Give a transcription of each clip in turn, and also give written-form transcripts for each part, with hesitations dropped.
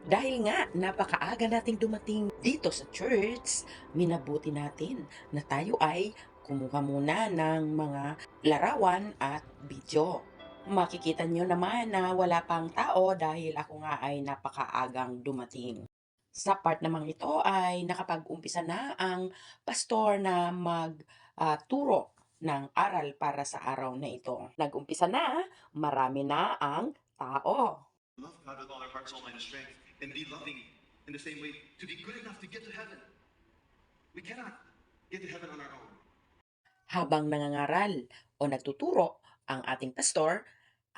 Dahil nga napakaaga nating dumating dito sa church, minabuti natin na tayo ay kumuha muna ng mga larawan at video. Makikita nyo naman na wala pang tao dahil ako nga ay napakaagang dumating. Sa part namang ito ay nakapag-umpisa na ang pastor na turo ng aral para sa araw na ito. Nag-umpisa na, marami na ang tao. Love God with all our heart, soul, mind, and strength, and be loving in the same way to be good enough to get to heaven. We cannot get to heaven on our own. Habang nangangaral o nagtuturo ang ating pastor,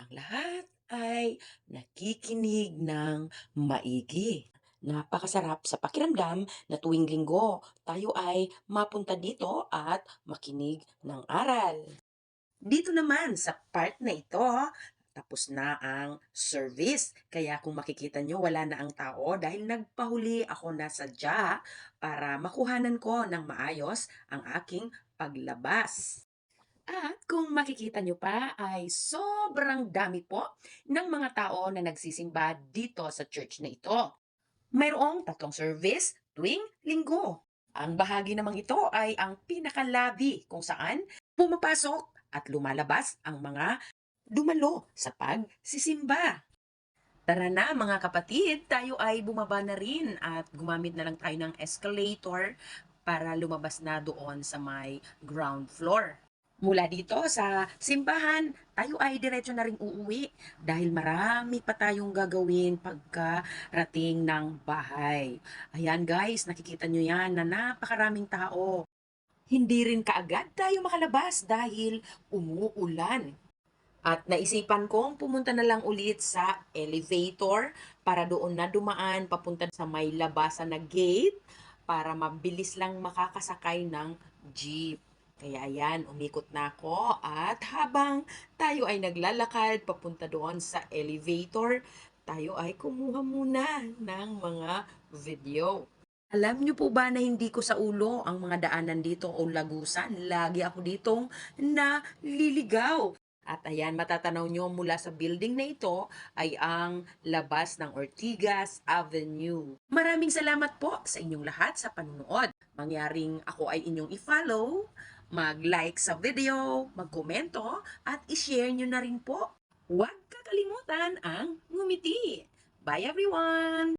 ang lahat ay nakikinig ng maigi. Napakasarap sa pakiramdam na tuwing linggo tayo ay mapunta dito at makinig ng aral. Dito naman sa part na ito, tapos na ang service. Kaya kung makikita nyo, wala na ang tao dahil nagpahuli ako na sadya para makuhanan ko ng maayos ang aking paglabas. At kung makikita nyo pa ay sobrang dami po ng mga tao na nagsisimba dito sa church na ito. Mayroong tatlong service tuwing linggo. Ang bahagi namang ito ay ang pinakalabi kung saan pumapasok at lumalabas ang mga dumalo sa pagsisimba. Tara na mga kapatid, tayo ay bumaba na rin at gumamit na lang tayo ng escalator para lumabas na doon sa may ground floor. Mula dito sa simbahan, tayo ay diretso na rin uuwi dahil marami pa tayong gagawin pagkarating ng bahay. Ayan guys, nakikita nyo yan na napakaraming tao. Hindi rin kaagad tayo makalabas dahil umuulan. At naisipan kong pumunta na lang ulit sa elevator para doon na dumaan papunta sa may labasan na gate para mabilis lang makakasakay ng jeep. Kaya ayan, umikot na ako at habang tayo ay naglalakad papunta doon sa elevator, tayo ay kumuha muna ng mga video. Alam niyo po ba na hindi ko sa ulo ang mga daanan dito o lagusan? Lagi ako ditong naliligaw. At ayan, matatanaw nyo mula sa building na ito ay ang labas ng Ortigas Avenue. Maraming salamat po sa inyong lahat sa panunood. Mangyaring ako ay inyong i-follow, mag-like sa video, magkomento, at i-share nyo na rin po. Huwag kakalimutan ang ngumiti. Bye everyone!